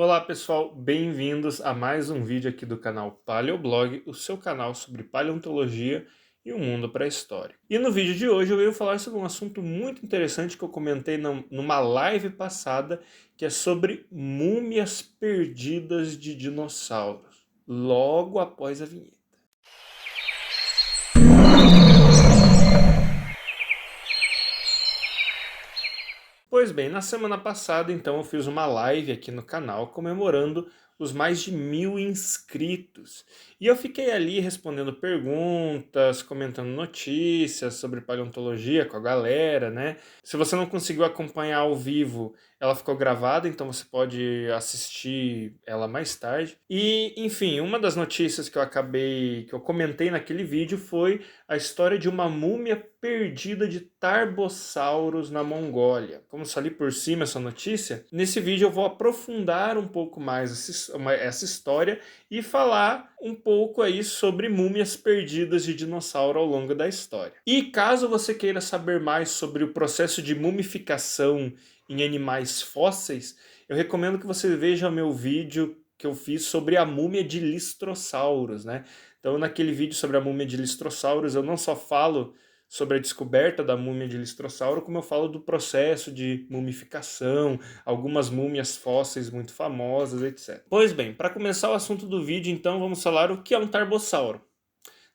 Olá pessoal, bem-vindos a mais um vídeo aqui do canal Paleoblog, o seu canal sobre paleontologia e o mundo pré-histórico. E no vídeo de hoje eu venho falar sobre um assunto muito interessante que eu comentei numa live passada, que é sobre múmias perdidas de dinossauros, logo após a vinheta. Pois bem, na semana passada, então, eu fiz uma live aqui no canal comemorando os mais de 1000 inscritos. E eu fiquei ali respondendo perguntas, comentando notícias sobre paleontologia com a galera, né? Se você não conseguiu acompanhar ao vivo, ela ficou gravada, então você pode assistir ela mais tarde. E, enfim, uma das notícias que eu comentei naquele vídeo foi a história de uma múmia perdida de Tarbossauros na Mongólia. Como só li por cima essa notícia, nesse vídeo eu vou aprofundar um pouco mais essa história e falar um pouco aí sobre múmias perdidas de dinossauro ao longo da história. E caso você queira saber mais sobre o processo de mumificação em animais fósseis, eu recomendo que você veja o meu vídeo que eu fiz sobre a múmia de Listrossauros, né? Então, naquele vídeo sobre a múmia de Listrossauros, eu não só falo sobre a descoberta da múmia de Listrossauro, como eu falo do processo de mumificação, algumas múmias fósseis muito famosas, etc. Pois bem, para começar o assunto do vídeo, então, vamos falar o que é um Tarbossauro.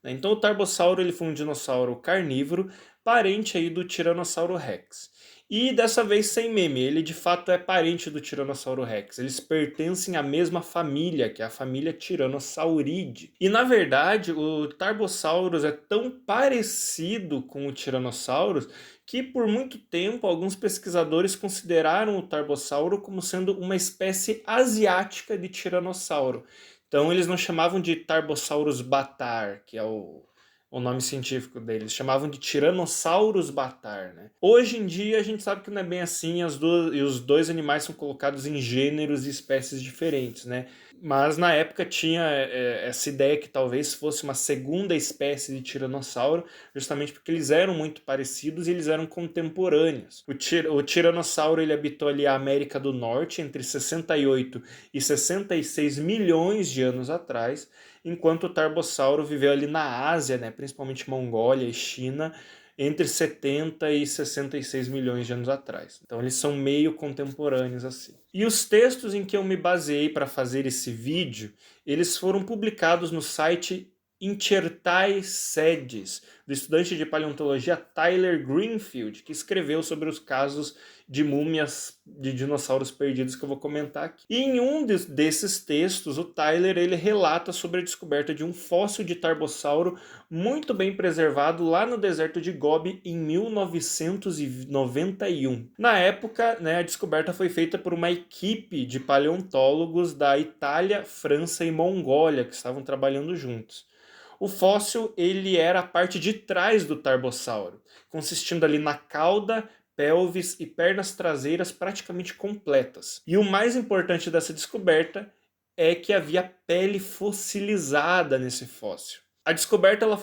Então, o Tarbossauro ele foi um dinossauro carnívoro, parente aí do Tiranossauro Rex. E dessa vez sem meme, ele de fato é parente do Tiranossauro Rex. Eles pertencem à mesma família, que é a família Tyrannosauridae. E na verdade, o Tarbosaurus é tão parecido com o Tyrannosaurus que por muito tempo alguns pesquisadores consideraram o Tarbossauro como sendo uma espécie asiática de Tiranossauro. Então eles não chamavam de Tarbosaurus batar, que é o nome científico deles, chamavam de Tyrannosaurus batar, né? Hoje em dia a gente sabe que não é bem assim, e os dois animais são colocados em gêneros e espécies diferentes, né? Mas na época tinha essa ideia que talvez fosse uma segunda espécie de tiranossauro, justamente porque eles eram muito parecidos e eles eram contemporâneos. O tiranossauro ele habitou ali a América do Norte entre 68 e 66 milhões de anos atrás, enquanto o Tarbossauro viveu ali na Ásia, né, principalmente Mongólia e China, entre 70 e 66 milhões de anos atrás. Então eles são meio contemporâneos assim. E os textos em que eu me baseei para fazer esse vídeo, eles foram publicados no site Incertae Sedis, do estudante de paleontologia Tyler Greenfield, que escreveu sobre os casos de múmias de dinossauros perdidos que eu vou comentar aqui. E em um desses textos, o Tyler ele relata sobre a descoberta de um fóssil de Tarbossauro muito bem preservado lá no deserto de Gobi em 1991. Na época, né, a descoberta foi feita por uma equipe de paleontólogos da Itália, França e Mongólia que estavam trabalhando juntos. O fóssil ele era a parte de trás do Tarbossauro, consistindo ali na cauda, pelvis e pernas traseiras praticamente completas. E o mais importante dessa descoberta é que havia pele fossilizada nesse fóssil. A descoberta ela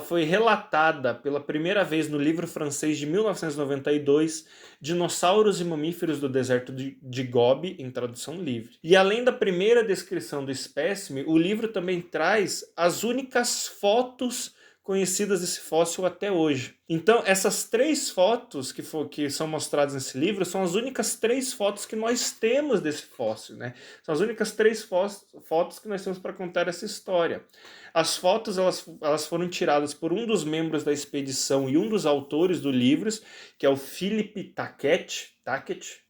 foi relatada pela primeira vez no livro francês de 1992, Dinossauros e Mamíferos do Deserto de Gobi, em tradução livre. E além da primeira descrição do espécime, o livro também traz as únicas fotos conhecidas desse fóssil até hoje. Então, essas 3 fotos que são mostradas nesse livro são as únicas 3 fotos que nós temos desse fóssil, né? São as únicas 3 fotos que nós temos para contar essa história. As fotos elas foram tiradas por um dos membros da expedição e um dos autores do livro, que é o Philippe Taquet,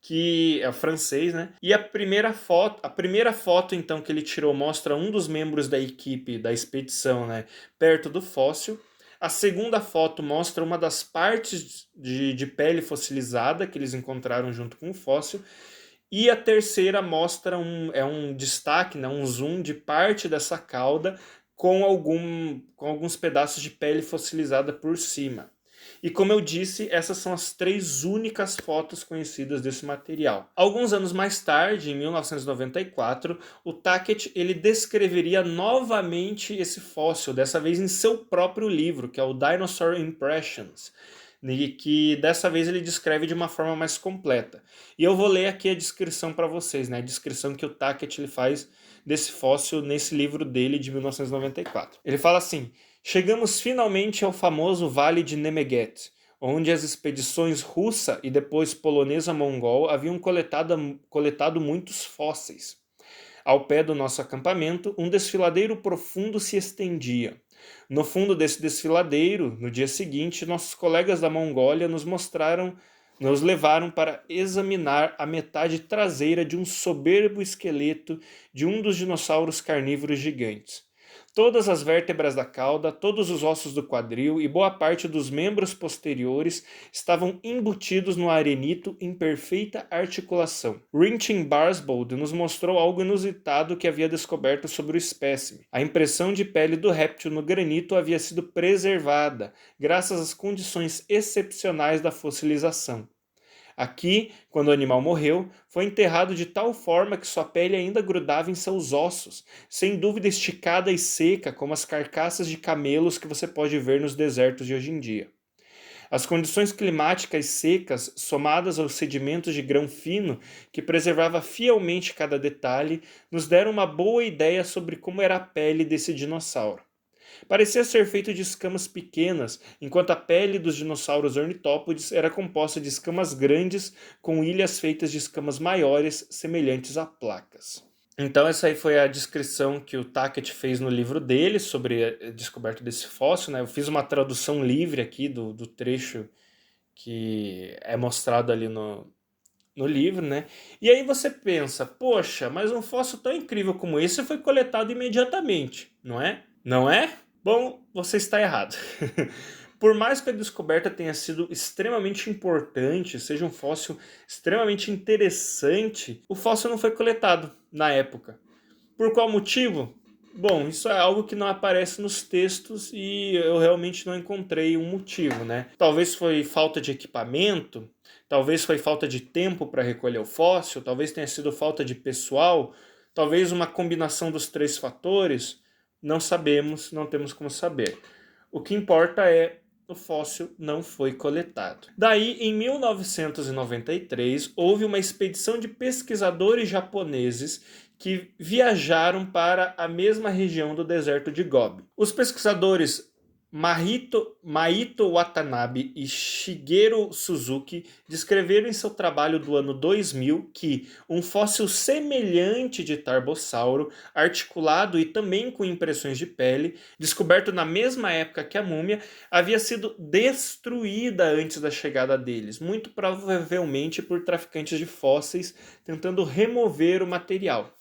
que é francês, né? E a primeira foto então que ele tirou mostra um dos membros da equipe da expedição, né, perto do fóssil. A segunda foto mostra uma das partes de pele fossilizada que eles encontraram junto com o fóssil. E a terceira mostra um destaque, né, um zoom de parte dessa cauda com alguns pedaços de pele fossilizada por cima. E como eu disse, essas são as 3 únicas fotos conhecidas desse material. Alguns anos mais tarde, em 1994, o Taquet ele descreveria novamente esse fóssil, dessa vez em seu próprio livro, que é o Dinosaur Impressions. e que dessa vez ele descreve de uma forma mais completa. E eu vou ler aqui a descrição para vocês, né? A descrição que o Tackett ele faz desse fóssil nesse livro dele de 1994. Ele fala assim: chegamos finalmente ao famoso Vale de Nemeget, onde as expedições russa e depois polonesa-mongol haviam coletado muitos fósseis. Ao pé do nosso acampamento, um desfiladeiro profundo se estendia. No fundo desse desfiladeiro, no dia seguinte, nossos colegas da Mongólia nos levaram para examinar a metade traseira de um soberbo esqueleto de um dos dinossauros carnívoros gigantes. Todas as vértebras da cauda, todos os ossos do quadril e boa parte dos membros posteriores estavam embutidos no arenito em perfeita articulação. Rinchen Barsbold nos mostrou algo inusitado que havia descoberto sobre o espécime. A impressão de pele do réptil no granito havia sido preservada, graças às condições excepcionais da fossilização. Aqui, quando o animal morreu, foi enterrado de tal forma que sua pele ainda grudava em seus ossos, sem dúvida esticada e seca como as carcaças de camelos que você pode ver nos desertos de hoje em dia. As condições climáticas secas, somadas aos sedimentos de grão fino, que preservava fielmente cada detalhe, nos deram uma boa ideia sobre como era a pele desse dinossauro. Parecia ser feito de escamas pequenas, enquanto a pele dos dinossauros ornitópodes era composta de escamas grandes com ilhas feitas de escamas maiores, semelhantes a placas. Então essa aí foi a descrição que o Tackett fez no livro dele sobre a descoberta desse fóssil, né? Eu fiz uma tradução livre aqui do trecho que é mostrado ali no livro, né? E aí você pensa, poxa, mas um fóssil tão incrível como esse foi coletado imediatamente, não é? Não é? Bom, você está errado. Por mais que a descoberta tenha sido extremamente importante, seja um fóssil extremamente interessante, o fóssil não foi coletado na época. Por qual motivo? Bom, isso é algo que não aparece nos textos e eu realmente não encontrei um motivo, né? Talvez foi falta de equipamento, talvez foi falta de tempo para recolher o fóssil, talvez tenha sido falta de pessoal, talvez uma combinação dos três fatores. Não sabemos, não temos como saber. O que importa é o fóssil não foi coletado. Daí, em 1993, houve uma expedição de pesquisadores japoneses que viajaram para a mesma região do deserto de Gobi. Os pesquisadores Maito Watanabe e Shigeru Suzuki descreveram em seu trabalho do ano 2000 que um fóssil semelhante de Tarbossauro, articulado e também com impressões de pele, descoberto na mesma época que a múmia, havia sido destruída antes da chegada deles, muito provavelmente por traficantes de fósseis tentando remover o material.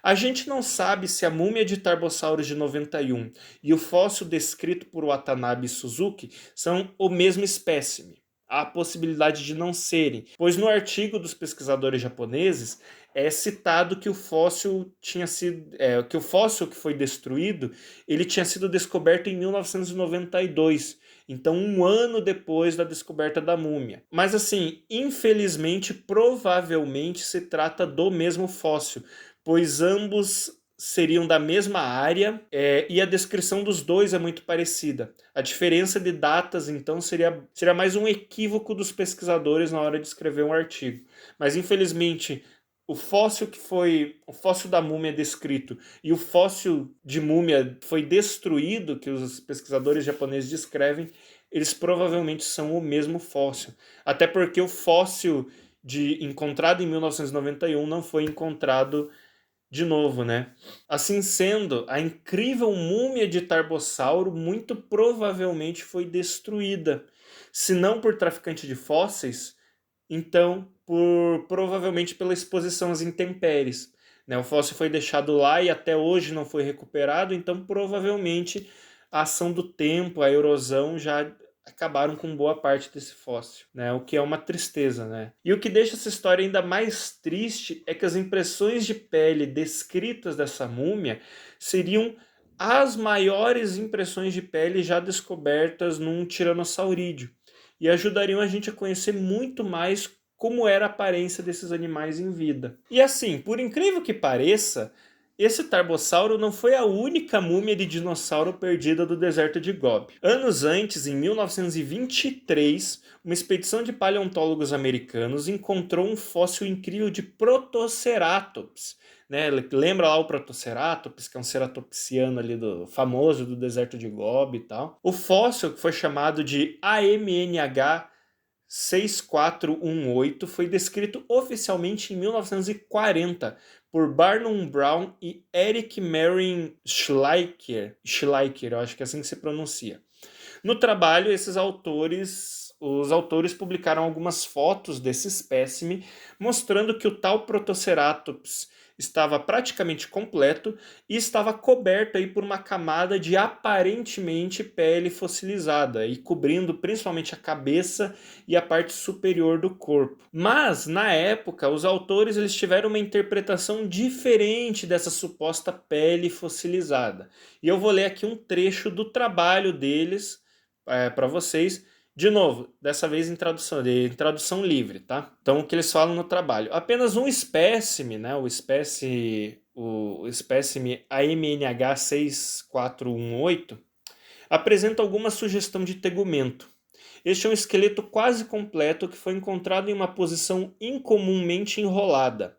A gente não sabe se a múmia de Tarbossauros de 91 e o fóssil descrito por Watanabe e Suzuki são o mesmo espécime. Há a possibilidade de não serem, pois no artigo dos pesquisadores japoneses é citado que o fóssil que foi destruído, ele tinha sido descoberto em 1992. Então, um ano depois da descoberta da múmia. Mas assim, infelizmente, provavelmente se trata do mesmo fóssil, pois ambos seriam da mesma área e a descrição dos dois é muito parecida. A diferença de datas, então, seria mais um equívoco dos pesquisadores na hora de escrever um artigo. Mas, infelizmente, o fóssil da múmia descrito e o fóssil de múmia foi destruído, que os pesquisadores japoneses descrevem, eles provavelmente são o mesmo fóssil. Até porque o fóssil encontrado em 1991 não foi encontrado de novo, né? Assim sendo, a incrível múmia de Tarbossauro muito provavelmente foi destruída. Se não por traficante de fósseis, então provavelmente pela exposição às intempéries. Né? O fóssil foi deixado lá e até hoje não foi recuperado, então provavelmente a ação do tempo, a erosão já acabaram com boa parte desse fóssil, né? O que é uma tristeza, né? E o que deixa essa história ainda mais triste é que as impressões de pele descritas dessa múmia seriam as maiores impressões de pele já descobertas num tiranosaurídeo e ajudariam a gente a conhecer muito mais como era a aparência desses animais em vida. E assim, por incrível que pareça, Esse Tarbossauro não foi a única múmia de dinossauro perdida do deserto de Gobi. Anos antes, em 1923, uma expedição de paleontólogos americanos encontrou um fóssil incrível de Protoceratops. Né? Lembra lá o Protoceratops, que é um ceratopsiano ali famoso do deserto de Gobi e tal. O fóssil, que foi chamado de AMNH 6418, foi descrito oficialmente em 1940 por Barnum Brown e Eric Merrin Schleicher. Schleicher, eu acho que é assim que se pronuncia. No trabalho, os autores publicaram algumas fotos desse espécime, mostrando que o tal Protoceratops estava praticamente completo e estava coberto aí por uma camada de aparentemente pele fossilizada e cobrindo principalmente a cabeça e a parte superior do corpo. Mas na época, os autores eles tiveram uma interpretação diferente dessa suposta pele fossilizada. E eu vou ler aqui um trecho do trabalho deles para vocês. De novo, dessa vez de tradução livre, tá? Então, o que eles falam no trabalho. Apenas um espécime, né? O espécime AMNH 6418, apresenta alguma sugestão de tegumento. Este é um esqueleto quase completo que foi encontrado em uma posição incomumente enrolada.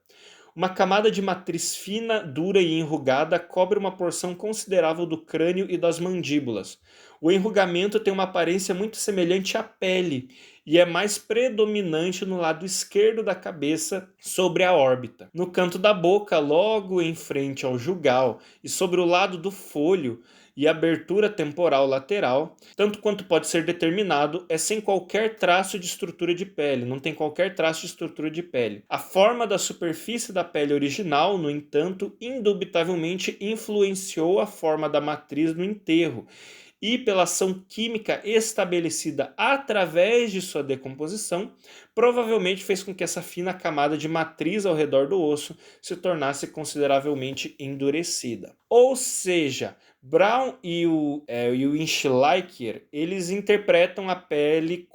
Uma camada de matriz fina, dura e enrugada cobre uma porção considerável do crânio e das mandíbulas. O enrugamento tem uma aparência muito semelhante à pele e é mais predominante no lado esquerdo da cabeça, sobre a órbita. No canto da boca, logo em frente ao jugal e sobre o lado do folho e abertura temporal lateral, tanto quanto pode ser determinado, é sem qualquer traço de estrutura de pele, não tem qualquer traço de estrutura de pele. A forma da superfície da pele original, no entanto, indubitavelmente influenciou a forma da matriz no enterro, e pela ação química estabelecida através de sua decomposição, provavelmente fez com que essa fina camada de matriz ao redor do osso se tornasse consideravelmente endurecida. Ou seja, Brown e o Schleicher, eles interpretam a pele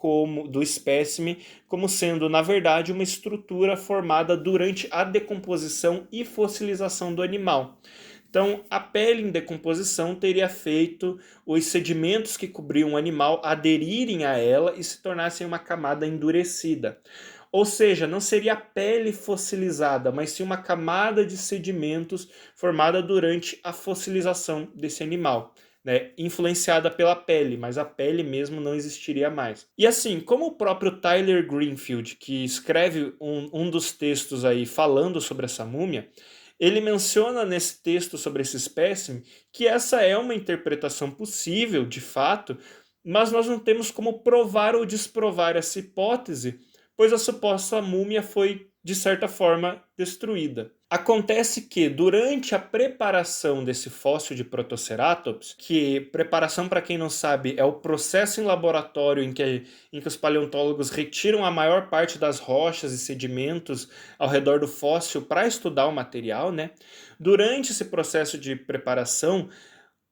do espécime como sendo, na verdade, uma estrutura formada durante a decomposição e fossilização do animal. Então, a pele em decomposição teria feito os sedimentos que cobriam o animal aderirem a ela e se tornassem uma camada endurecida. Ou seja, não seria a pele fossilizada, mas sim uma camada de sedimentos formada durante a fossilização desse animal, né? Influenciada pela pele, mas a pele mesmo não existiria mais. E assim, como o próprio Tyler Greenfield, que escreve um dos textos aí falando sobre essa múmia, ele menciona nesse texto sobre esse espécime que essa é uma interpretação possível, de fato, mas nós não temos como provar ou desprovar essa hipótese, pois a suposta múmia foi, de certa forma, destruída. Acontece que, durante a preparação desse fóssil de Protoceratops, que preparação, para quem não sabe, é o processo em laboratório em que os paleontólogos retiram a maior parte das rochas e sedimentos ao redor do fóssil para estudar o material, né? Durante esse processo de preparação,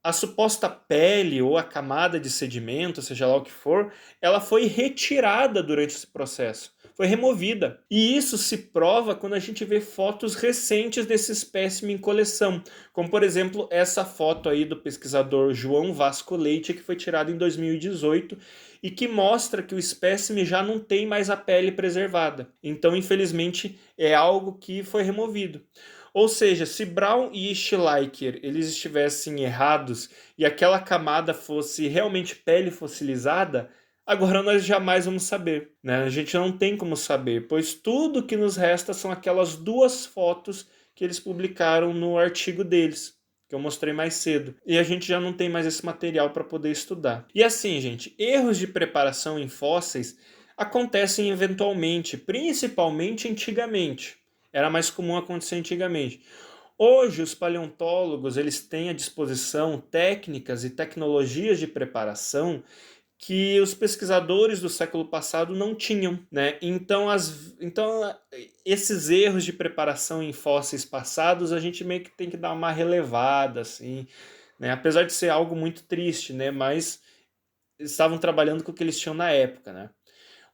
a suposta pele ou a camada de sedimento, seja lá o que for, ela foi retirada durante esse processo, foi removida. E isso se prova quando a gente vê fotos recentes desse espécime em coleção, como por exemplo essa foto aí do pesquisador João Vasco Leite, que foi tirada em 2018 e que mostra que o espécime já não tem mais a pele preservada. Então, infelizmente, é algo que foi removido. Ou seja, se Brown e Schleicher eles estivessem errados e aquela camada fosse realmente pele fossilizada, agora nós jamais vamos saber, né? A gente não tem como saber, pois tudo que nos resta são aquelas duas fotos que eles publicaram no artigo deles, que eu mostrei mais cedo. E a gente já não tem mais esse material para poder estudar. E assim, gente, erros de preparação em fósseis acontecem eventualmente, principalmente antigamente. Era mais comum acontecer antigamente. Hoje, os paleontólogos eles têm à disposição técnicas e tecnologias de preparação que os pesquisadores do século passado não tinham, né? Então, esses erros de preparação em fósseis passados, a gente meio que tem que dar uma relevada, assim, né? Apesar de ser algo muito triste, né? Mas estavam trabalhando com o que eles tinham na época, né?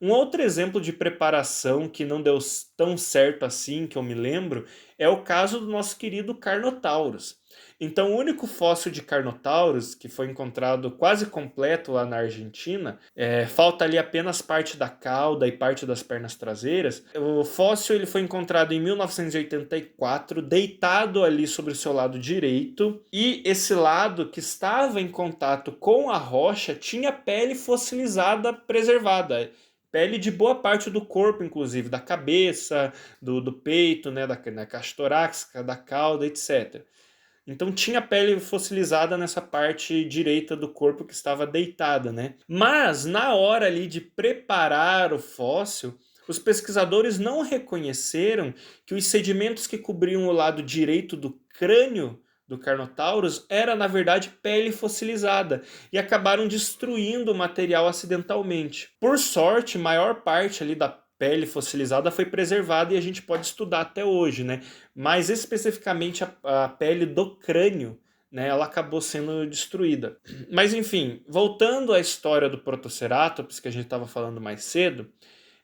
Um outro exemplo de preparação que não deu tão certo assim, que eu me lembro, é o caso do nosso querido Carnotaurus. Então, o único fóssil de Carnotaurus que foi encontrado quase completo lá na Argentina, falta ali apenas parte da cauda e parte das pernas traseiras. O fóssil ele foi encontrado em 1984, deitado ali sobre o seu lado direito, e esse lado que estava em contato com a rocha tinha pele fossilizada preservada. Pele de boa parte do corpo, inclusive, da cabeça, do peito, né, da caixa torácica, da cauda, etc. Então tinha pele fossilizada nessa parte direita do corpo que estava deitada, né? Mas na hora ali de preparar o fóssil, os pesquisadores não reconheceram que os sedimentos que cobriam o lado direito do crânio do Carnotaurus era na verdade pele fossilizada e acabaram destruindo o material acidentalmente. Por sorte, maior parte ali da pele fossilizada foi preservada e a gente pode estudar até hoje, né? Mas especificamente a pele do crânio, né, ela acabou sendo destruída. Mas enfim, voltando à história do Protoceratops que a gente estava falando mais cedo,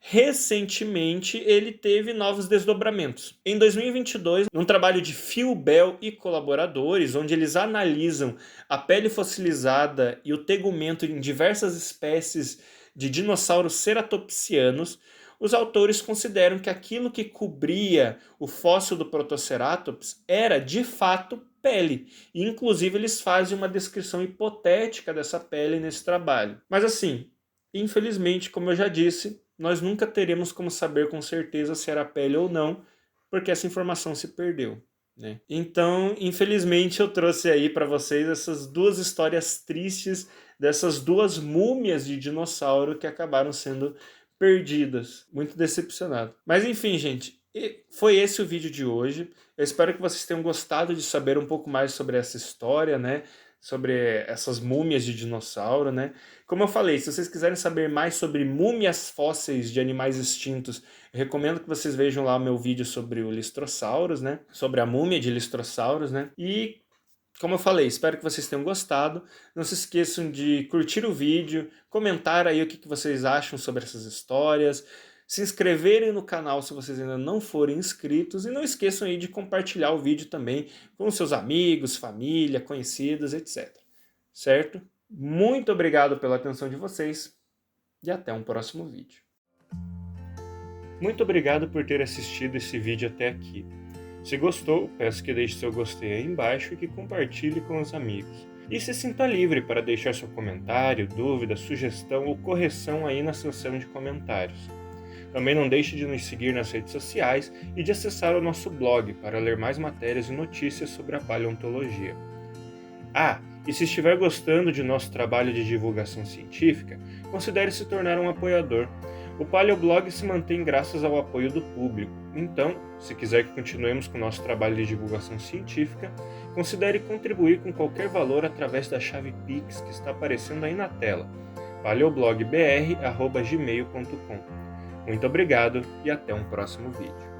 recentemente ele teve novos desdobramentos. Em 2022, num trabalho de Phil Bell e colaboradores, onde eles analisam a pele fossilizada e o tegumento em diversas espécies de dinossauros ceratopsianos, os autores consideram que aquilo que cobria o fóssil do Protoceratops era, de fato, pele. E, inclusive, eles fazem uma descrição hipotética dessa pele nesse trabalho. Mas, assim, infelizmente, como eu já disse, nós nunca teremos como saber com certeza se era pele ou não, porque essa informação se perdeu, né? Então, infelizmente, eu trouxe aí para vocês essas duas histórias tristes dessas duas múmias de dinossauro que acabaram sendo perdidas. Muito decepcionado. Mas enfim, gente, foi esse o vídeo de hoje. Eu espero que vocês tenham gostado de saber um pouco mais sobre essa história, né? Sobre essas múmias de dinossauro, né? Como eu falei, se vocês quiserem saber mais sobre múmias fósseis de animais extintos, eu recomendo que vocês vejam lá o meu vídeo sobre o Listrosaurus, né? Sobre a múmia de Listrosaurus, né? E como eu falei, espero que vocês tenham gostado. Não se esqueçam de curtir o vídeo, comentar aí o que vocês acham sobre essas histórias, se inscreverem no canal se vocês ainda não forem inscritos e não esqueçam aí de compartilhar o vídeo também com seus amigos, família, conhecidos, etc. Certo? Muito obrigado pela atenção de vocês e até um próximo vídeo. Muito obrigado por ter assistido esse vídeo até aqui. Se gostou, peço que deixe seu gostei aí embaixo e que compartilhe com os amigos. E se sinta livre para deixar seu comentário, dúvida, sugestão ou correção aí na seção de comentários. Também não deixe de nos seguir nas redes sociais e de acessar o nosso blog para ler mais matérias e notícias sobre a paleontologia. E se estiver gostando de nosso trabalho de divulgação científica, considere se tornar um apoiador. O Paleoblog se mantém graças ao apoio do público. Então, se quiser que continuemos com o nosso trabalho de divulgação científica, considere contribuir com qualquer valor através da chave Pix que está aparecendo aí na tela, paleoblogbr@gmail.com. Muito obrigado e até um próximo vídeo.